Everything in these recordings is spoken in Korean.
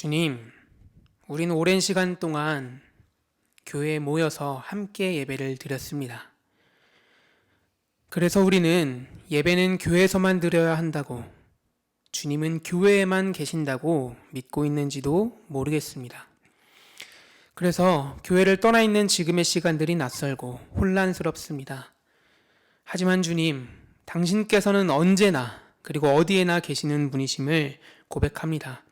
주님, 우리는 오랜 시간 동안 교회에 모여서 함께 예배를 드렸습니다. 그래서 우리는 예배는 교회에서만 드려야 한다고, 주님은 교회에만 계신다고 믿고 있는지도 모르겠습니다. 그래서 교회를 떠나 있는 지금의 시간들이 낯설고 혼란스럽습니다. 하지만 주님, 당신께서는 언제나 그리고 어디에나 계시는 분이심을 고백합니다.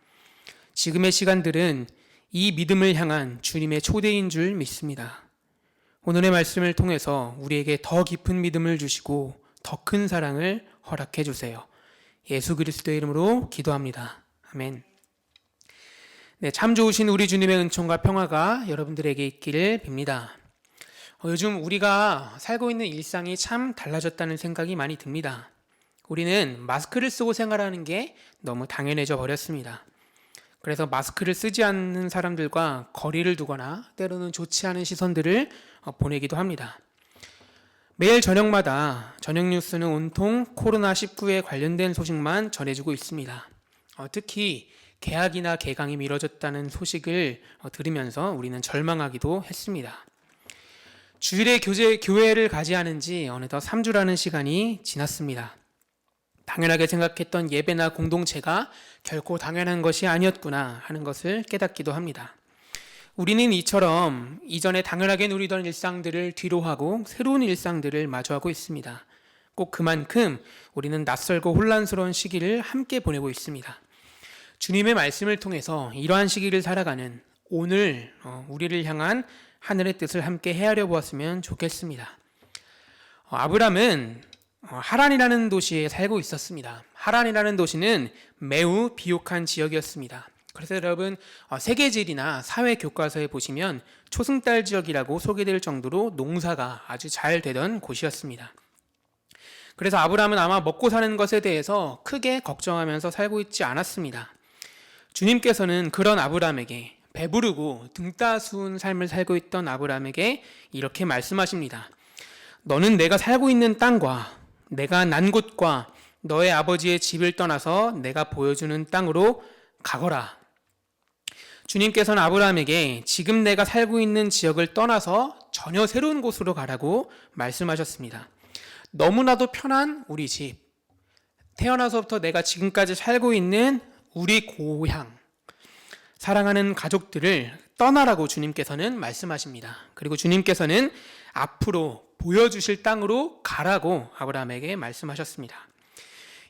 지금의 시간들은 이 믿음을 향한 주님의 초대인 줄 믿습니다. 오늘의 말씀을 통해서 우리에게 더 깊은 믿음을 주시고 더 큰 사랑을 허락해 주세요. 예수 그리스도의 이름으로 기도합니다. 아멘. 네, 참 좋으신 우리 주님의 은총과 평화가 여러분들에게 있기를 빕니다. 요즘 우리가 살고 있는 일상이 참 달라졌다는 생각이 많이 듭니다. 우리는 마스크를 쓰고 생활하는 게 너무 당연해져 버렸습니다. 그래서 마스크를 쓰지 않는 사람들과 거리를 두거나 때로는 좋지 않은 시선들을 보내기도 합니다. 매일 저녁마다 저녁 뉴스는 온통 코로나19에 관련된 소식만 전해주고 있습니다. 특히 개학이나 개강이 미뤄졌다는 소식을 들으면서 우리는 절망하기도 했습니다. 주일에 교회를 가지 않은 지 어느덧 3주라는 시간이 지났습니다. 당연하게 생각했던 예배나 공동체가 결코 당연한 것이 아니었구나 하는 것을 깨닫기도 합니다. 우리는 이처럼 이전에 당연하게 누리던 일상들을 뒤로하고 새로운 일상들을 마주하고 있습니다. 꼭 그만큼 우리는 낯설고 혼란스러운 시기를 함께 보내고 있습니다. 주님의 말씀을 통해서 이러한 시기를 살아가는 오늘 우리를 향한 하늘의 뜻을 함께 헤아려 보았으면 좋겠습니다. 아브람은 하란이라는 도시에 살고 있었습니다. 하란이라는 도시는 매우 비옥한 지역이었습니다. 그래서 여러분 세계지리나 사회교과서에 보시면 초승달 지역이라고 소개될 정도로 농사가 아주 잘 되던 곳이었습니다. 그래서 아브람은 아마 먹고 사는 것에 대해서 크게 걱정하면서 살고 있지 않았습니다. 주님께서는 그런 아브람에게 배부르고 등 따스운 삶을 살고 있던 아브람에게 이렇게 말씀하십니다. 너는 내가 살고 있는 땅과 내가 난 곳과 너의 아버지의 집을 떠나서 내가 보여주는 땅으로 가거라. 주님께서는 아브라함에게 지금 내가 살고 있는 지역을 떠나서 전혀 새로운 곳으로 가라고 말씀하셨습니다. 너무나도 편한 우리 집, 태어나서부터 내가 지금까지 살고 있는 우리 고향, 사랑하는 가족들을 떠나라고 주님께서는 말씀하십니다. 그리고 주님께서는 앞으로 보여주실 땅으로 가라고 아브라함에게 말씀하셨습니다.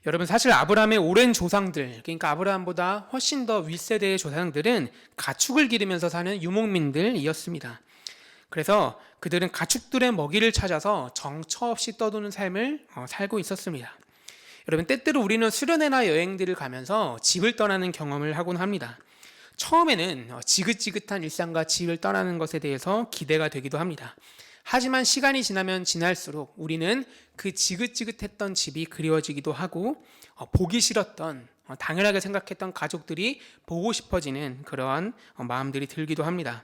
여러분, 사실 아브라함의 오랜 조상들, 그러니까 아브라함보다 훨씬 더 윗세대의 조상들은 가축을 기르면서 사는 유목민들이었습니다. 그래서 그들은 가축들의 먹이를 찾아서 정처 없이 떠도는 삶을 살고 있었습니다. 여러분, 때때로 우리는 수련회나 여행들을 가면서 집을 떠나는 경험을 하곤 합니다. 처음에는 지긋지긋한 일상과 집을 떠나는 것에 대해서 기대가 되기도 합니다. 하지만 시간이 지나면 지날수록 우리는 그 지긋지긋했던 집이 그리워지기도 하고 보기 싫었던 당연하게 생각했던 가족들이 보고 싶어지는 그러한 마음들이 들기도 합니다.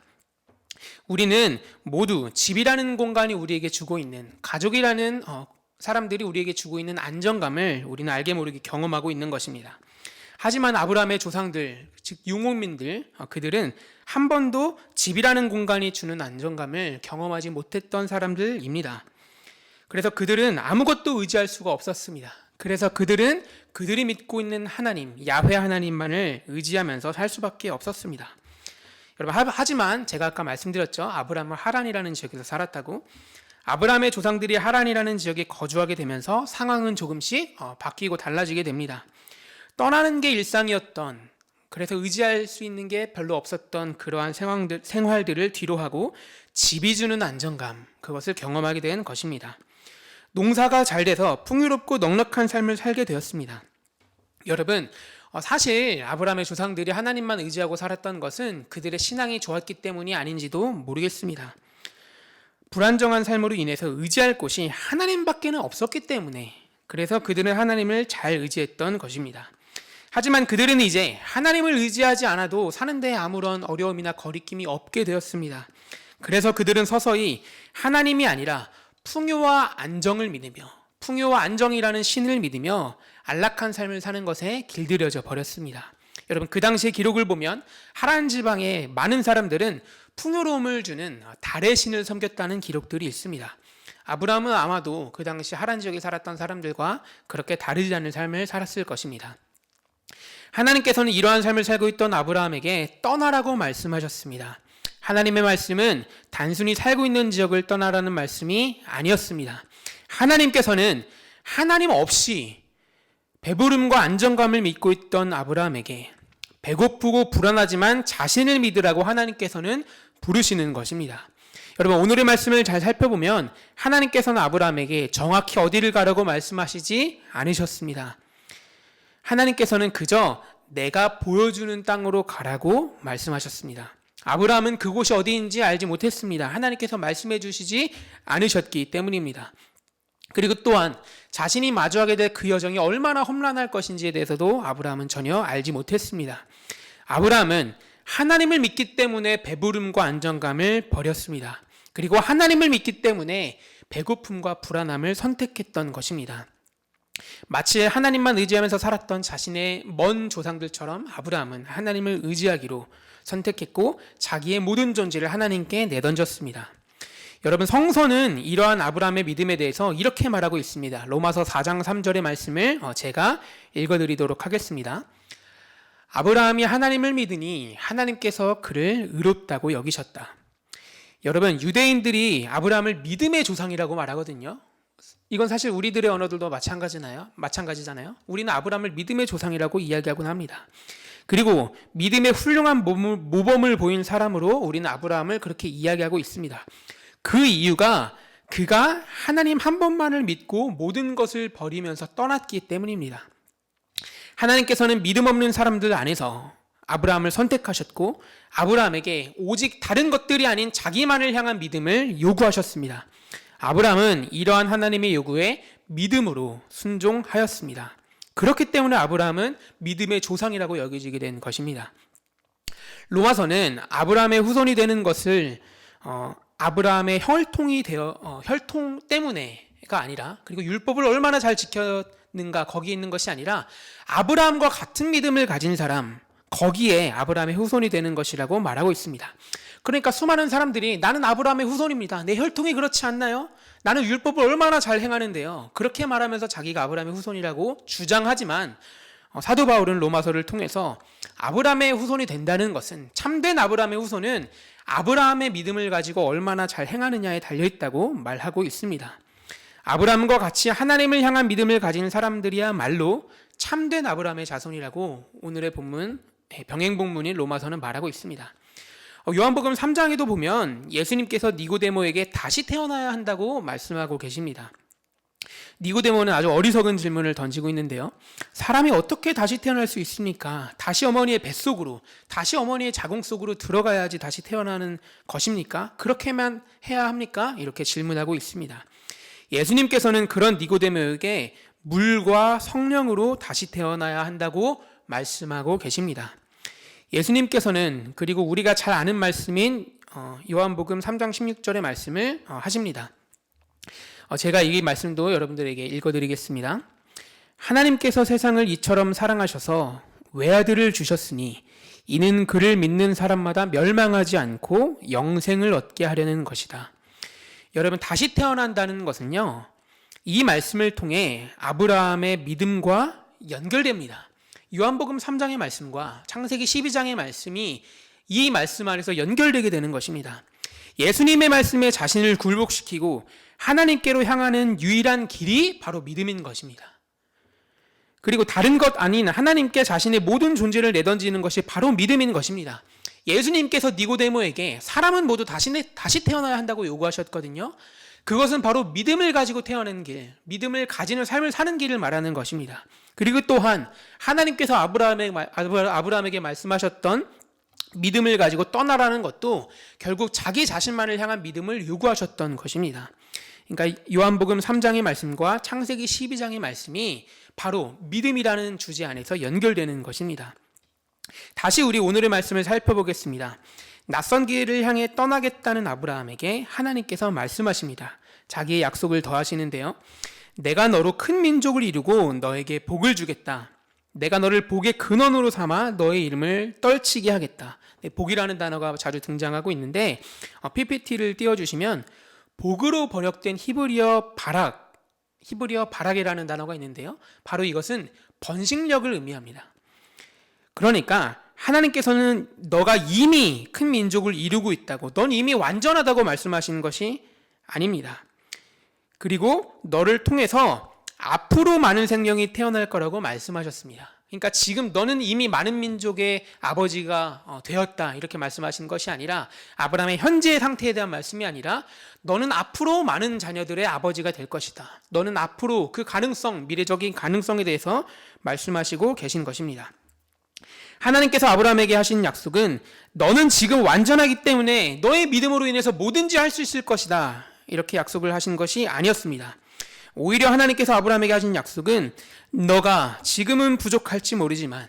우리는 모두 집이라는 공간이 우리에게 주고 있는, 가족이라는 사람들이 우리에게 주고 있는 안정감을 우리는 알게 모르게 경험하고 있는 것입니다. 하지만 아브라함의 조상들, 즉 유목민들, 그들은 한 번도 집이라는 공간이 주는 안정감을 경험하지 못했던 사람들입니다. 그래서 그들은 아무것도 의지할 수가 없었습니다. 그래서 그들은 그들이 믿고 있는 하나님, 야훼 하나님만을 의지하면서 살 수밖에 없었습니다. 여러분, 하지만 제가 아까 말씀드렸죠. 아브라함은 하란이라는 지역에서 살았다고. 아브라함의 조상들이 하란이라는 지역에 거주하게 되면서 상황은 조금씩 바뀌고 달라지게 됩니다. 떠나는 게 일상이었던, 그래서 의지할 수 있는 게 별로 없었던 그러한 생활들을 뒤로하고 집이 주는 안정감, 그것을 경험하게 된 것입니다. 농사가 잘 돼서 풍요롭고 넉넉한 삶을 살게 되었습니다. 여러분, 사실 아브라함의 조상들이 하나님만 의지하고 살았던 것은 그들의 신앙이 좋았기 때문이 아닌지도 모르겠습니다. 불안정한 삶으로 인해서 의지할 곳이 하나님밖에는 없었기 때문에, 그래서 그들은 하나님을 잘 의지했던 것입니다. 하지만 그들은 이제 하나님을 의지하지 않아도 사는데 아무런 어려움이나 거리낌이 없게 되었습니다. 그래서 그들은 서서히 하나님이 아니라 풍요와 안정을 믿으며, 풍요와 안정이라는 신을 믿으며 안락한 삶을 사는 것에 길들여져 버렸습니다. 여러분 그 당시의 기록을 보면 하란 지방의 많은 사람들은 풍요로움을 주는 달의 신을 섬겼다는 기록들이 있습니다. 아브라함은 아마도 그 당시 하란 지역에 살았던 사람들과 그렇게 다르지 않은 삶을 살았을 것입니다. 하나님께서는 이러한 삶을 살고 있던 아브라함에게 떠나라고 말씀하셨습니다. 하나님의 말씀은 단순히 살고 있는 지역을 떠나라는 말씀이 아니었습니다. 하나님께서는 하나님 없이 배부름과 안정감을 믿고 있던 아브라함에게 배고프고 불안하지만 자신을 믿으라고 하나님께서는 부르시는 것입니다. 여러분 오늘의 말씀을 잘 살펴보면 하나님께서는 아브라함에게 정확히 어디를 가라고 말씀하시지 않으셨습니다. 하나님께서는 그저 내가 보여주는 땅으로 가라고 말씀하셨습니다. 아브라함은 그곳이 어디인지 알지 못했습니다. 하나님께서 말씀해 주시지 않으셨기 때문입니다. 그리고 또한 자신이 마주하게 될 그 여정이 얼마나 험난할 것인지에 대해서도 아브라함은 전혀 알지 못했습니다. 아브라함은 하나님을 믿기 때문에 배부름과 안정감을 버렸습니다. 그리고 하나님을 믿기 때문에 배고픔과 불안함을 선택했던 것입니다. 마치 하나님만 의지하면서 살았던 자신의 먼 조상들처럼 아브라함은 하나님을 의지하기로 선택했고 자기의 모든 존재를 하나님께 내던졌습니다. 여러분 성서는 이러한 아브라함의 믿음에 대해서 이렇게 말하고 있습니다. 로마서 4장 3절의 말씀을 제가 읽어드리도록 하겠습니다. 아브라함이 하나님을 믿으니 하나님께서 그를 의롭다고 여기셨다. 여러분 유대인들이 아브라함을 믿음의 조상이라고 말하거든요. 이건 사실 우리들의 언어들도 마찬가지잖아요. 우리는 아브라함을 믿음의 조상이라고 이야기하곤 합니다. 그리고 믿음의 훌륭한 모범을 보인 사람으로 우리는 아브라함을 그렇게 이야기하고 있습니다. 그 이유가 그가 하나님 한 분만을 믿고 모든 것을 버리면서 떠났기 때문입니다. 하나님께서는 믿음 없는 사람들 안에서 아브라함을 선택하셨고 아브라함에게 오직 다른 것들이 아닌 자기만을 향한 믿음을 요구하셨습니다. 아브라함은 이러한 하나님의 요구에 믿음으로 순종하였습니다. 그렇기 때문에 아브라함은 믿음의 조상이라고 여겨지게 된 것입니다. 로마서는 아브라함의 후손이 되는 것을 아브라함의 혈통 때문에가 아니라 그리고 율법을 얼마나 잘 지켰는가 거기에 있는 것이 아니라 아브라함과 같은 믿음을 가진 사람 거기에 아브라함의 후손이 되는 것이라고 말하고 있습니다. 그러니까 수많은 사람들이 나는 아브라함의 후손입니다. 내 혈통이 그렇지 않나요? 나는 율법을 얼마나 잘 행하는데요. 그렇게 말하면서 자기가 아브라함의 후손이라고 주장하지만 사도 바울은 로마서를 통해서 아브라함의 후손이 된다는 것은 참된 아브라함의 후손은 아브라함의 믿음을 가지고 얼마나 잘 행하느냐에 달려있다고 말하고 있습니다. 아브라함과 같이 하나님을 향한 믿음을 가진 사람들이야말로 참된 아브라함의 자손이라고 오늘의 본문 병행본문인 로마서는 말하고 있습니다. 요한복음 3장에도 보면 예수님께서 니고데모에게 다시 태어나야 한다고 말씀하고 계십니다. 니고데모는 아주 어리석은 질문을 던지고 있는데요. 사람이 어떻게 다시 태어날 수 있습니까? 다시 어머니의 뱃속으로, 다시 어머니의 자궁 속으로 들어가야지 다시 태어나는 것입니까? 그렇게만 해야 합니까? 이렇게 질문하고 있습니다. 예수님께서는 그런 니고데모에게 물과 성령으로 다시 태어나야 한다고 말씀하고 계십니다. 예수님께서는 그리고 우리가 잘 아는 말씀인 요한복음 3장 16절의 말씀을 하십니다. 제가 이 말씀도 여러분들에게 읽어드리겠습니다. 하나님께서 세상을 이처럼 사랑하셔서 외아들을 주셨으니 이는 그를 믿는 사람마다 멸망하지 않고 영생을 얻게 하려는 것이다. 여러분 다시 태어난다는 것은요. 이 말씀을 통해 아브라함의 믿음과 연결됩니다. 요한복음 3장의 말씀과 창세기 12장의 말씀이 이 말씀 안에서 연결되게 되는 것입니다. 예수님의 말씀에 자신을 굴복시키고 하나님께로 향하는 유일한 길이 바로 믿음인 것입니다. 그리고 다른 것 아닌 하나님께 자신의 모든 존재를 내던지는 것이 바로 믿음인 것입니다. 예수님께서 니고데모에게 사람은 모두 다시 태어나야 한다고 요구하셨거든요. 그것은 바로 믿음을 가지고 태어나는 길, 믿음을 가지는 삶을 사는 길을 말하는 것입니다. 그리고 또한 하나님께서 아브라함에게 말씀하셨던 믿음을 가지고 떠나라는 것도 결국 자기 자신만을 향한 믿음을 요구하셨던 것입니다. 그러니까 요한복음 3장의 말씀과 창세기 12장의 말씀이 바로 믿음이라는 주제 안에서 연결되는 것입니다. 다시 우리 오늘의 말씀을 살펴보겠습니다. 낯선 길을 향해 떠나겠다는 아브라함에게 하나님께서 말씀하십니다. 자기의 약속을 더하시는데요. 내가 너로 큰 민족을 이루고 너에게 복을 주겠다. 내가 너를 복의 근원으로 삼아 너의 이름을 떨치게 하겠다. 네, 복이라는 단어가 자주 등장하고 있는데 PPT를 띄워주시면 복으로 번역된 히브리어 바락이라는 단어가 있는데요. 바로 이것은 번식력을 의미합니다. 그러니까 하나님께서는 너가 이미 큰 민족을 이루고 있다고, 넌 이미 완전하다고 말씀하시는 것이 아닙니다. 그리고 너를 통해서 앞으로 많은 생명이 태어날 거라고 말씀하셨습니다. 그러니까 지금 너는 이미 많은 민족의 아버지가 되었다 이렇게 말씀하신 것이 아니라, 아브라함의 현재의 상태에 대한 말씀이 아니라 너는 앞으로 많은 자녀들의 아버지가 될 것이다. 너는 앞으로 그 가능성, 미래적인 가능성에 대해서 말씀하시고 계신 것입니다. 하나님께서 아브라함에게 하신 약속은 너는 지금 완전하기 때문에 너의 믿음으로 인해서 뭐든지 할 수 있을 것이다 이렇게 약속을 하신 것이 아니었습니다. 오히려 하나님께서 아브라함에게 하신 약속은 너가 지금은 부족할지 모르지만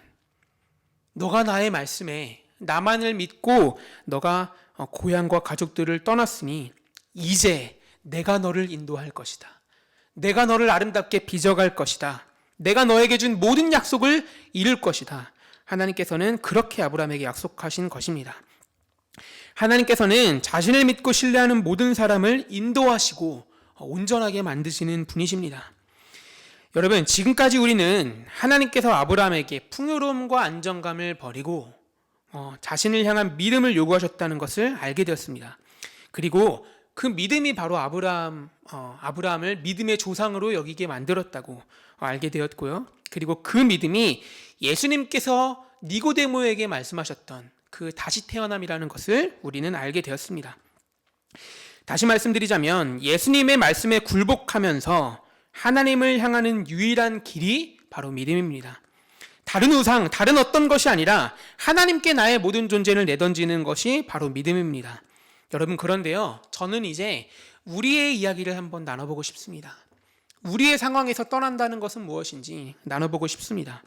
너가 나의 말씀에 나만을 믿고 너가 고향과 가족들을 떠났으니 이제 내가 너를 인도할 것이다. 내가 너를 아름답게 빚어갈 것이다. 내가 너에게 준 모든 약속을 이룰 것이다. 하나님께서는 그렇게 아브라함에게 약속하신 것입니다. 하나님께서는 자신을 믿고 신뢰하는 모든 사람을 인도하시고 온전하게 만드시는 분이십니다. 여러분, 지금까지 우리는 하나님께서 아브라함에게 풍요로움과 안정감을 버리고 자신을 향한 믿음을 요구하셨다는 것을 알게 되었습니다. 그리고 그 믿음이 바로 아브라함을 믿음의 조상으로 여기게 만들었다고 알게 되었고요. 그리고 그 믿음이 예수님께서 니고데모에게 말씀하셨던 그 다시 태어남이라는 것을 우리는 알게 되었습니다. 다시 말씀드리자면 예수님의 말씀에 굴복하면서 하나님을 향하는 유일한 길이 바로 믿음입니다. 다른 우상, 다른 어떤 것이 아니라 하나님께 나의 모든 존재를 내던지는 것이 바로 믿음입니다. 여러분, 그런데요, 저는 이제 우리의 이야기를 한번 나눠보고 싶습니다. 우리의 상황에서 떠난다는 것은 무엇인지 나눠보고 싶습니다.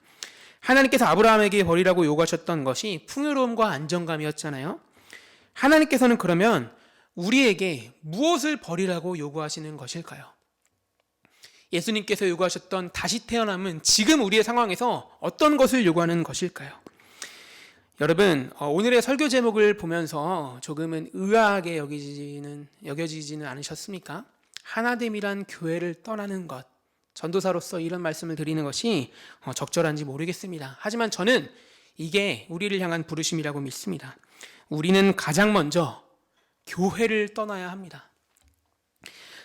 하나님께서 아브라함에게 버리라고 요구하셨던 것이 풍요로움과 안정감이었잖아요. 하나님께서는 그러면 우리에게 무엇을 버리라고 요구하시는 것일까요? 예수님께서 요구하셨던 다시 태어남은 지금 우리의 상황에서 어떤 것을 요구하는 것일까요? 여러분, 오늘의 설교 제목을 보면서 조금은 의아하게 여겨지지는 않으셨습니까? 하나됨이란 교회를 떠나는 것, 전도사로서 이런 말씀을 드리는 것이 적절한지 모르겠습니다. 하지만 저는 이게 우리를 향한 부르심이라고 믿습니다. 우리는 가장 먼저 교회를 떠나야 합니다.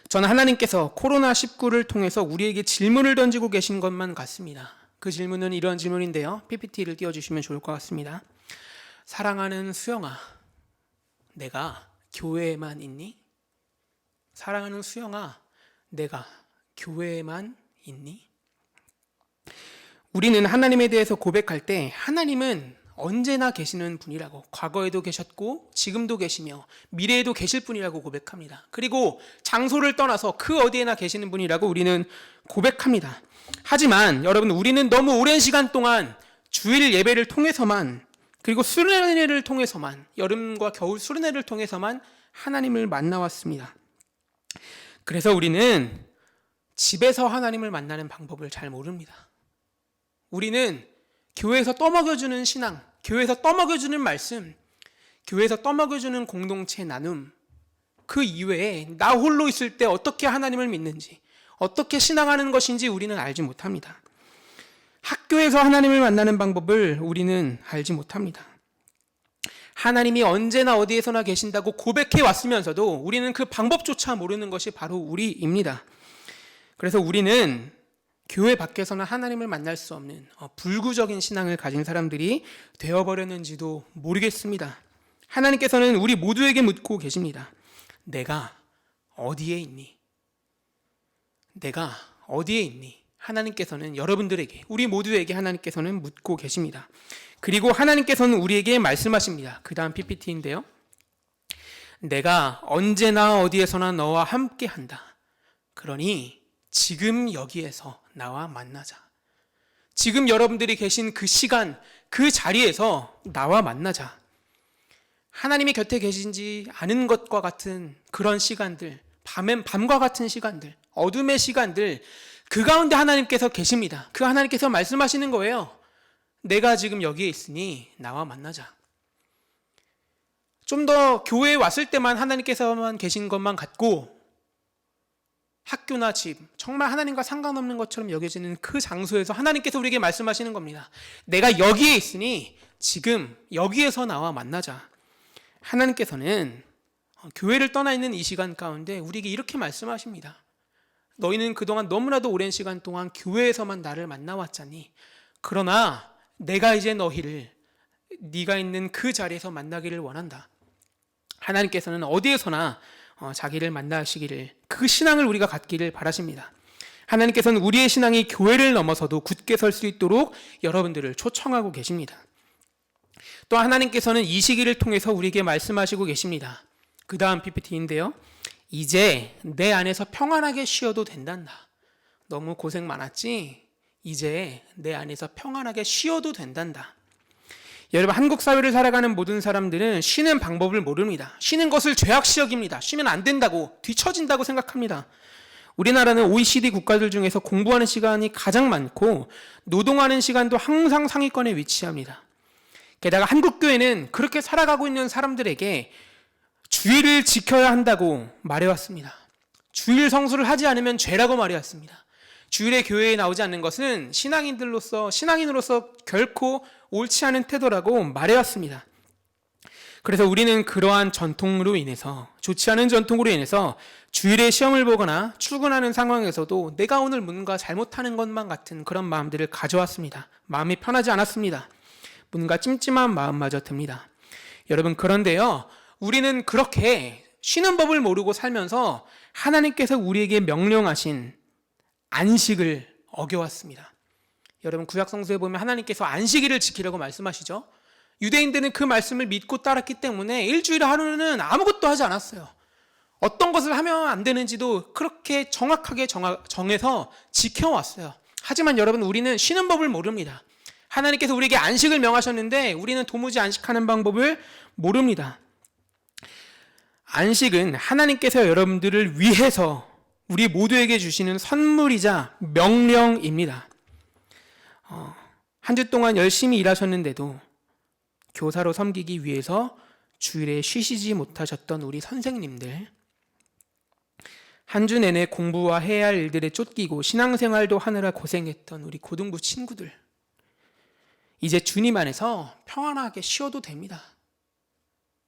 저는 하나님께서 코로나19를 통해서 우리에게 질문을 던지고 계신 것만 같습니다. 그 질문은 이런 질문인데요. PPT를 띄워주시면 좋을 것 같습니다. 사랑하는 수영아, 내가 교회에만 있니? 사랑하는 수영아, 내가 교회에만 있니? 우리는 하나님에 대해서 고백할 때 하나님은 언제나 계시는 분이라고, 과거에도 계셨고 지금도 계시며 미래에도 계실 분이라고 고백합니다. 그리고 장소를 떠나서 그 어디에나 계시는 분이라고 우리는 고백합니다. 하지만 여러분, 우리는 너무 오랜 시간 동안 주일 예배를 통해서만, 그리고 수련회를 통해서만, 여름과 겨울 수련회를 통해서만 하나님을 만나왔습니다. 그래서 우리는 집에서 하나님을 만나는 방법을 잘 모릅니다. 우리는 교회에서 떠먹여주는 신앙, 교회에서 떠먹여주는 말씀, 교회에서 떠먹여주는 공동체 나눔, 그 이외에 나 홀로 있을 때 어떻게 하나님을 믿는지, 어떻게 신앙하는 것인지 우리는 알지 못합니다. 학교에서 하나님을 만나는 방법을 우리는 알지 못합니다. 하나님이 언제나 어디에서나 계신다고 고백해 왔으면서도 우리는 그 방법조차 모르는 것이 바로 우리입니다. 그래서 우리는 교회 밖에서는 하나님을 만날 수 없는 불구적인 신앙을 가진 사람들이 되어버렸는지도 모르겠습니다. 하나님께서는 우리 모두에게 묻고 계십니다. 내가 어디에 있니? 내가 어디에 있니? 하나님께서는 여러분들에게, 우리 모두에게 하나님께서는 묻고 계십니다. 그리고 하나님께서는 우리에게 말씀하십니다. 그 다음 PPT인데요. 내가 언제나 어디에서나 너와 함께 한다. 그러니 지금 여기에서 나와 만나자. 지금 여러분들이 계신 그 시간, 그 자리에서 나와 만나자. 하나님이 곁에 계신지 않은 것과 같은 그런 시간들, 밤과 같은 시간들, 어둠의 시간들, 그 가운데 하나님께서 계십니다. 그 하나님께서 말씀하시는 거예요. 내가 지금 여기에 있으니 나와 만나자. 좀 더 교회에 왔을 때만 하나님께서만 계신 것만 같고 학교나 집, 정말 하나님과 상관없는 것처럼 여겨지는 그 장소에서 하나님께서 우리에게 말씀하시는 겁니다. 내가 여기에 있으니 지금 여기에서 나와 만나자. 하나님께서는 교회를 떠나 있는 이 시간 가운데 우리에게 이렇게 말씀하십니다. 너희는 그동안 너무나도 오랜 시간 동안 교회에서만 나를 만나왔잖니. 그러나 내가 이제 너희를 네가 있는 그 자리에서 만나기를 원한다. 하나님께서는 어디에서나 자기를 만나시기를, 그 신앙을 우리가 갖기를 바라십니다. 하나님께서는 우리의 신앙이 교회를 넘어서도 굳게 설 수 있도록 여러분들을 초청하고 계십니다. 또 하나님께서는 이 시기를 통해서 우리에게 말씀하시고 계십니다. 그 다음 PPT인데요. 이제 내 안에서 평안하게 쉬어도 된단다. 너무 고생 많았지? 이제 내 안에서 평안하게 쉬어도 된단다. 여러분, 한국 사회를 살아가는 모든 사람들은 쉬는 방법을 모릅니다. 쉬는 것을 죄악시 여깁니다. 쉬면 안 된다고, 뒤처진다고 생각합니다. 우리나라는 OECD 국가들 중에서 공부하는 시간이 가장 많고 노동하는 시간도 항상 상위권에 위치합니다. 게다가 한국 교회는 그렇게 살아가고 있는 사람들에게 주일을 지켜야 한다고 말해왔습니다. 주일 성수를 하지 않으면 죄라고 말해왔습니다. 주일에 교회에 나오지 않는 것은 신앙인으로서 결코 옳지 않은 태도라고 말해왔습니다. 그래서 우리는 그러한 전통으로 인해서, 좋지 않은 전통으로 인해서 주일에 시험을 보거나 출근하는 상황에서도 내가 오늘 뭔가 잘못하는 것만 같은 그런 마음들을 가져왔습니다. 마음이 편하지 않았습니다. 뭔가 찜찜한 마음마저 듭니다. 여러분, 그런데요, 우리는 그렇게 쉬는 법을 모르고 살면서 하나님께서 우리에게 명령하신 안식을 어겨왔습니다. 여러분, 구약성서에 보면 하나님께서 안식일을 지키라고 말씀하시죠. 유대인들은 그 말씀을 믿고 따랐기 때문에 일주일에 하루는 아무것도 하지 않았어요. 어떤 것을 하면 안 되는지도 그렇게 정확하게 정해서 지켜왔어요. 하지만 여러분, 우리는 쉬는 법을 모릅니다. 하나님께서 우리에게 안식을 명하셨는데 우리는 도무지 안식하는 방법을 모릅니다. 안식은 하나님께서 여러분들을 위해서 우리 모두에게 주시는 선물이자 명령입니다. 한 주 동안 열심히 일하셨는데도 교사로 섬기기 위해서 주일에 쉬시지 못하셨던 우리 선생님들, 한 주 내내 공부와 해야 할 일들에 쫓기고 신앙생활도 하느라 고생했던 우리 고등부 친구들, 이제 주님 안에서 평안하게 쉬어도 됩니다.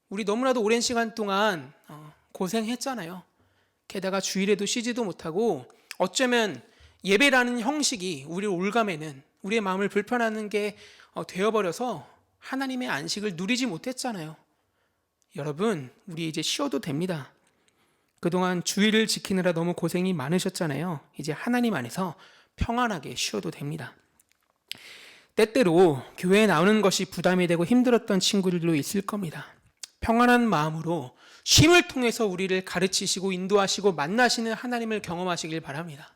우리 너무나도 오랜 시간 동안 고생했잖아요. 게다가 주일에도 쉬지도 못하고 어쩌면 예배라는 형식이 우리를 올가매는, 우리의 마음을 불편하는 게 되어버려서 하나님의 안식을 누리지 못했잖아요. 여러분, 우리 이제 쉬어도 됩니다. 그동안 주일을 지키느라 너무 고생이 많으셨잖아요. 이제 하나님 안에서 평안하게 쉬어도 됩니다. 때때로 교회에 나오는 것이 부담이 되고 힘들었던 친구들도 있을 겁니다. 평안한 마음으로 쉼을 통해서 우리를 가르치시고 인도하시고 만나시는 하나님을 경험하시길 바랍니다.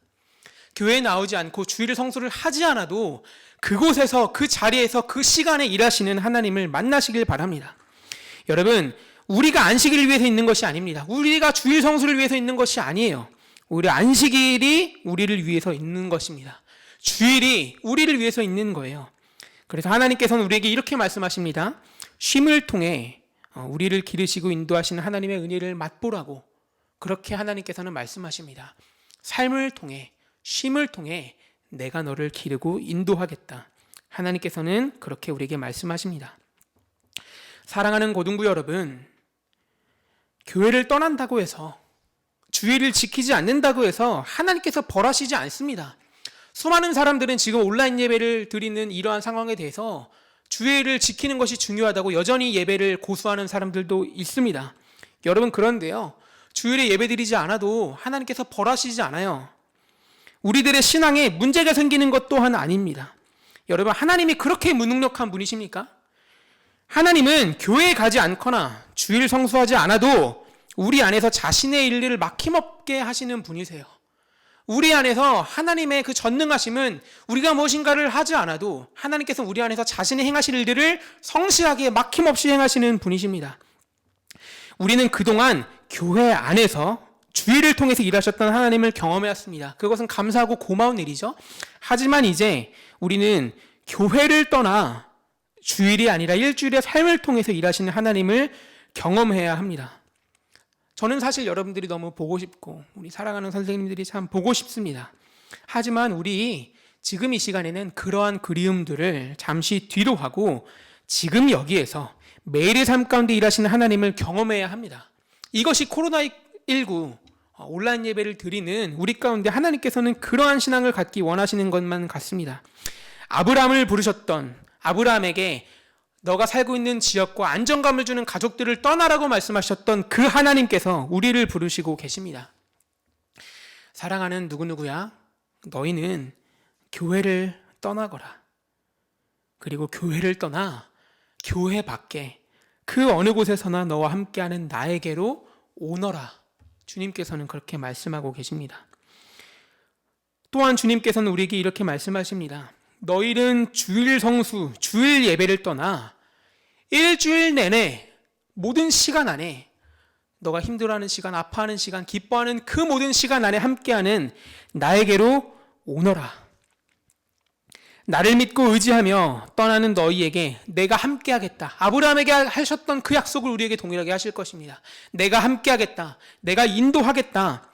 교회에 나오지 않고 주일 성수를 하지 않아도 그곳에서, 그 자리에서, 그 시간에 일하시는 하나님을 만나시길 바랍니다. 여러분, 우리가 안식일을 위해서 있는 것이 아닙니다. 우리가 주일 성수를 위해서 있는 것이 아니에요. 오히려 안식일이 우리를 위해서 있는 것입니다. 주일이 우리를 위해서 있는 거예요. 그래서 하나님께서는 우리에게 이렇게 말씀하십니다. 쉼을 통해 우리를 기르시고 인도하시는 하나님의 은혜를 맛보라고, 그렇게 하나님께서는 말씀하십니다. 삶을 통해, 쉼을 통해 내가 너를 기르고 인도하겠다. 하나님께서는 그렇게 우리에게 말씀하십니다. 사랑하는 고등부 여러분, 교회를 떠난다고 해서, 주일을 지키지 않는다고 해서 하나님께서 벌하시지 않습니다. 수많은 사람들은 지금 온라인 예배를 드리는 이러한 상황에 대해서 주일을 지키는 것이 중요하다고 여전히 예배를 고수하는 사람들도 있습니다. 여러분, 그런데요, 주일에 예배 드리지 않아도 하나님께서 벌하시지 않아요. 우리들의 신앙에 문제가 생기는 것 또한 아닙니다. 여러분, 하나님이 그렇게 무능력한 분이십니까? 하나님은 교회에 가지 않거나 주일 성수하지 않아도 우리 안에서 자신의 일을 막힘없게 하시는 분이세요. 우리 안에서 하나님의 그 전능하심은 우리가 무엇인가를 하지 않아도 하나님께서 우리 안에서 자신의 행하실 일들을 성실하게 막힘없이 행하시는 분이십니다. 우리는 그동안 교회 안에서 주일을 통해서 일하셨던 하나님을 경험해왔습니다. 그것은 감사하고 고마운 일이죠. 하지만 이제 우리는 교회를 떠나 주일이 아니라 일주일의 삶을 통해서 일하시는 하나님을 경험해야 합니다. 저는 사실 여러분들이 너무 보고 싶고 우리 사랑하는 선생님들이 참 보고 싶습니다. 하지만 우리 지금 이 시간에는 그러한 그리움들을 잠시 뒤로 하고 지금 여기에서 매일의 삶 가운데 일하시는 하나님을 경험해야 합니다. 이것이 코로나19 온라인 예배를 드리는 우리 가운데 하나님께서는 그러한 신앙을 갖기 원하시는 것만 같습니다. 아브라함을 부르셨던 아브라함에게 너가 살고 있는 지역과 안정감을 주는 가족들을 떠나라고 말씀하셨던 그 하나님께서 우리를 부르시고 계십니다. 사랑하는 누구누구야, 너희는 교회를 떠나거라. 그리고 교회를 떠나 교회 밖에 그 어느 곳에서나 너와 함께하는 나에게로 오너라. 주님께서는 그렇게 말씀하고 계십니다. 또한 주님께서는 우리에게 이렇게 말씀하십니다. 너희는 주일 성수, 주일 예배를 떠나 일주일 내내 모든 시간 안에 너가 힘들어하는 시간, 아파하는 시간, 기뻐하는 그 모든 시간 안에 함께하는 나에게로 오너라. 나를 믿고 의지하며 떠나는 너희에게 내가 함께하겠다. 아브라함에게 하셨던 그 약속을 우리에게 동일하게 하실 것입니다. 내가 함께하겠다. 내가 인도하겠다.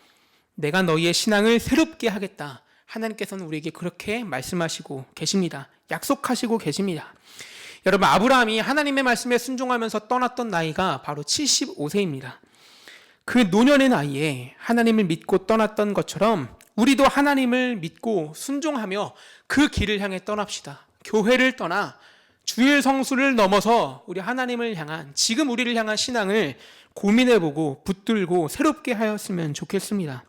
내가 너희의 신앙을 새롭게 하겠다. 하나님께서는 우리에게 그렇게 말씀하시고 계십니다. 약속하시고 계십니다. 여러분, 아브라함이 하나님의 말씀에 순종하면서 떠났던 나이가 바로 75세입니다. 그 노년의 나이에 하나님을 믿고 떠났던 것처럼 우리도 하나님을 믿고 순종하며 그 길을 향해 떠납시다. 교회를 떠나 주일 성수를 넘어서 우리 하나님을 향한, 지금 우리를 향한 신앙을 고민해보고 붙들고 새롭게 하였으면 좋겠습니다.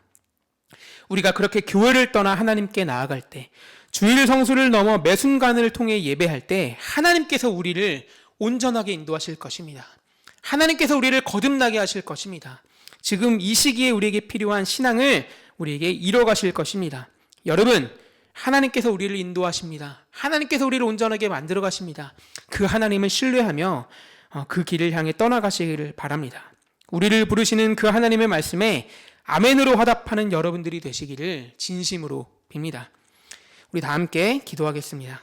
우리가 그렇게 교회를 떠나 하나님께 나아갈 때, 주일 성수를 넘어 매 순간을 통해 예배할 때 하나님께서 우리를 온전하게 인도하실 것입니다. 하나님께서 우리를 거듭나게 하실 것입니다. 지금 이 시기에 우리에게 필요한 신앙을 우리에게 이뤄가실 것입니다. 여러분, 하나님께서 우리를 인도하십니다. 하나님께서 우리를 온전하게 만들어 가십니다. 그 하나님을 신뢰하며 그 길을 향해 떠나가시기를 바랍니다. 우리를 부르시는 그 하나님의 말씀에 아멘으로 화답하는 여러분들이 되시기를 진심으로 빕니다. 우리 다 함께 기도하겠습니다.